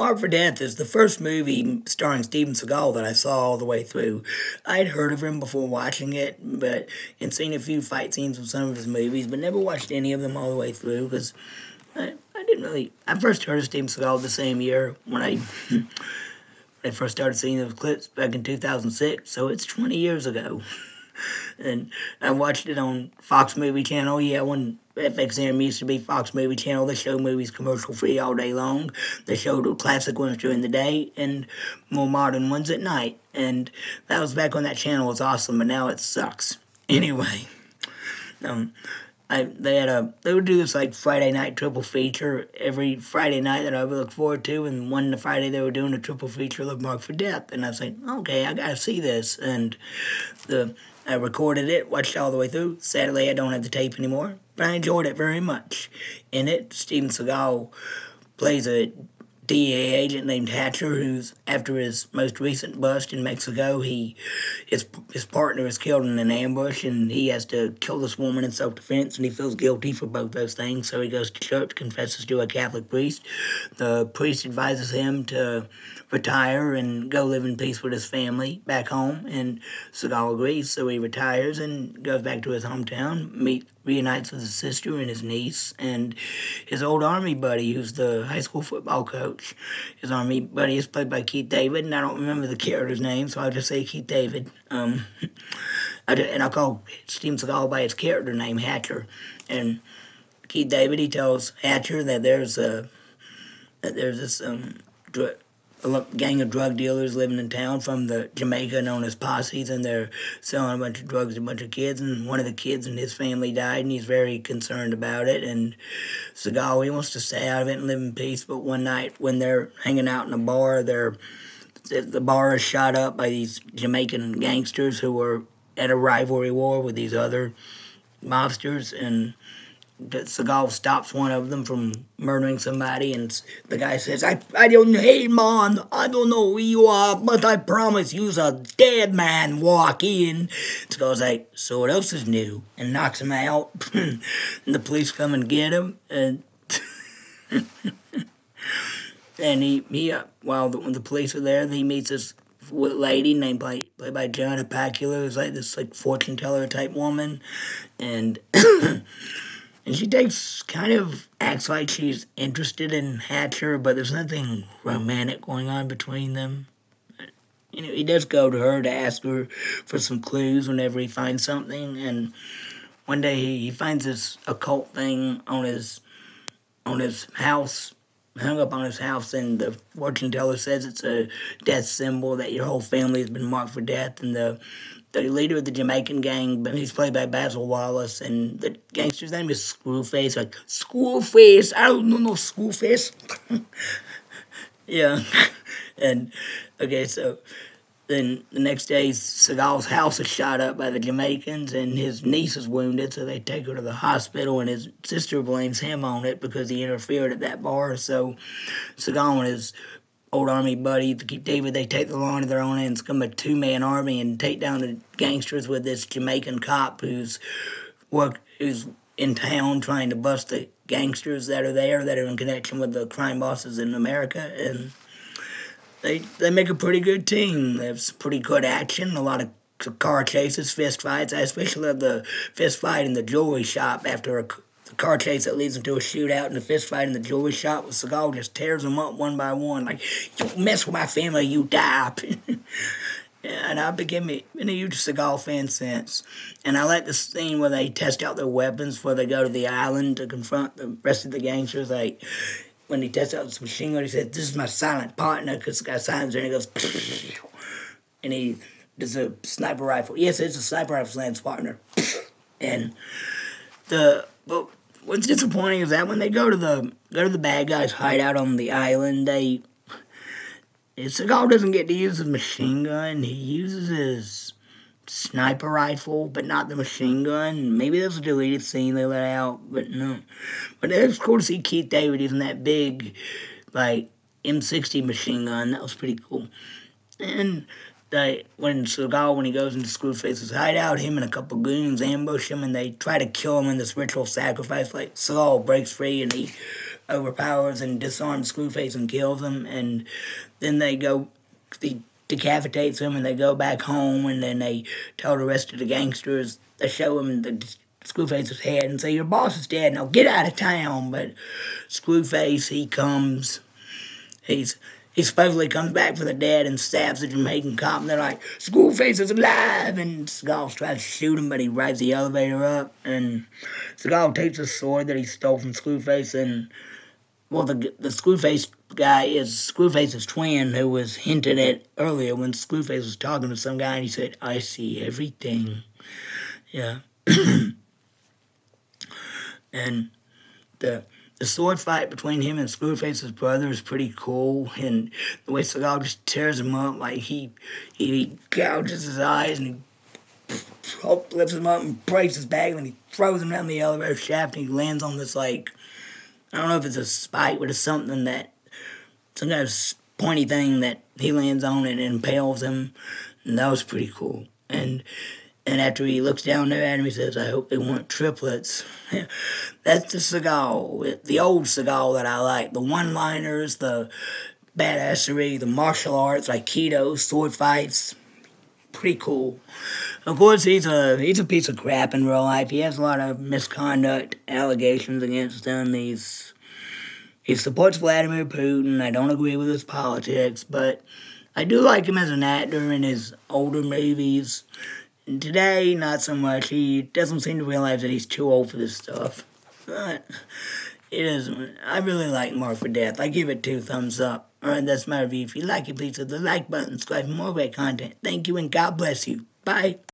Art for Death is the first movie starring Steven Seagal that I saw all the way through. I'd heard of him before watching it, and seen a few fight scenes from some of his movies, but never watched any of them all the way through because I didn't really. I first heard of Steven Seagal the same year when I first started seeing those clips back in 2006, so it's 20 years ago. And I watched it on Fox Movie Channel. Yeah, when FXM used to be Fox Movie Channel, they showed movies commercial free all day long. They showed the classic ones during the day and more modern ones at night. And that was back when that channel was awesome, but now it sucks. Anyway, um, they would do this like Friday night triple feature every Friday night that I would look forward to, and one Friday they were doing a triple feature of Mark for Death, and I was like, okay, I gotta see this, and the I recorded it, watched it all the way through. Sadly, I don't have the tape anymore, but I enjoyed it very much. In it, Steven Seagal plays a DEA agent named Hatcher, who's after his most recent bust in Mexico, his partner is killed in an ambush, and he has to kill this woman in self-defense, and he feels guilty for both those things. So he goes to church, confesses to a Catholic priest. The priest advises him to retire and go live in peace with his family back home, and Seagal agrees. So he retires and goes back to his hometown, reunites with his sister and his niece and his old army buddy, who's the high school football coach. His army buddy is played by Keith David, and I don't remember the character's name, so I'll just say Keith David. And I'll call Steven Seagal by his character name, Hatcher. And Keith David, he tells Hatcher that there's this a gang of drug dealers living in town from the Jamaica known as posses, and they're selling a bunch of drugs to a bunch of kids, and one of the kids in his family died, and he's very concerned about it, and Seagal, he wants to stay out of it and live in peace, but one night when they're hanging out in a bar, the bar is shot up by these Jamaican gangsters who were at a rivalry war with these other mobsters, and Seagal stops one of them from murdering somebody, and the guy says, I don't, hey man, I don't know who you are, but I promise you's a dead man walk in. Seagal's like, so what else is new? And knocks him out, and the police come and get him, and while the police are there, he meets this lady named played by Joanna Pacula, who's like this like fortune teller type woman, and and she acts like she's interested in Hatcher, but there's nothing romantic going on between them. He does go to her to ask her for some clues whenever he finds something, and one day he finds this occult thing on his house, hung up on his house, and the fortune teller says it's a death symbol, that your whole family has been marked for death, and the leader of the Jamaican gang, but he's played by Basil Wallace, and the gangster's name is Screwface. Like, Screwface, I don't know no Screwface. Yeah. And, okay, so then the next day, Seagal's house is shot up by the Jamaicans, and his niece is wounded, so they take her to the hospital, and his sister blames him on it because he interfered at that bar. So Seagal and his old army buddy, Keith David, they take the law into their own hands, become a two-man army, and take down the gangsters with this Jamaican cop who's in town trying to bust the gangsters that are there, that are in connection with the crime bosses in America, and they make a pretty good team. There's pretty good action, a lot of car chases, fist fights. I especially love the fist fight in the jewelry shop after the car chase that leads into a shootout, and the fist fight in the jewelry shop with Seagal just tears them up one by one. Like, you mess with my family, you die. And I became a huge Seagal fan since. And I like the scene where they test out their weapons before they go to the island to confront the rest of the gangsters. Like, when he tests out his machine gun, he said, this is my silent partner, because the guy signs there, and he goes, and he does a sniper rifle. Yes, it's a sniper rifle Lance partner. And but what's disappointing is that when they go to the bad guys' hideout on the island, Seagal doesn't get to use his machine gun. He uses his sniper rifle, but not the machine gun. Maybe there's a deleted scene they let out, but no. But it was cool to see Keith David using that big, like, M60 machine gun. That was pretty cool. And when he goes into Screwface's hideout, him and a couple goons ambush him, and they try to kill him in this ritual sacrifice. Like, Seagal breaks free, and he overpowers and disarms Screwface and kills him, and then he decapitates him, and they go back home, and then they tell the rest of the gangsters, they show him the Screwface's head and say, your boss is dead, now get out of town. But Screwface, he supposedly comes back for the dead and stabs the Jamaican cop, and they're like, Screwface is alive! And Seagal tries to shoot him, but he rides the elevator up, and Seagal takes a sword that he stole from Screwface, and, well, the Screwface guy is Screwface's twin, who was hinted at earlier when Screwface was talking to some guy, and he said, I see everything. Yeah. And the sword fight between him and Screwface's brother is pretty cool, and the way Seagal just tears him up, like he gouges his eyes and he lifts him up and breaks his back, and he throws him down the elevator shaft, and he lands on this, like, I don't know if it's a spike, but it's something that, some kind of pointy thing that he lands on and impales him, and that was pretty cool. And after he looks down there at him, he says, I hope they weren't triplets. That's the Seagal, the old Seagal that I like. The one-liners, the badassery, the martial arts, Aikido, sword fights. Pretty cool. Of course, he's a piece of crap in real life. He has a lot of misconduct allegations against him. He supports Vladimir Putin. I don't agree with his politics, but I do like him as an actor in his older movies. Today, not so much. He doesn't seem to realize that he's too old for this stuff. But it is. I really like Mark for Death. I give it 2 thumbs up. Alright, that's my review. If you like it, please hit the like button. Subscribe for more great content. Thank you and God bless you. Bye.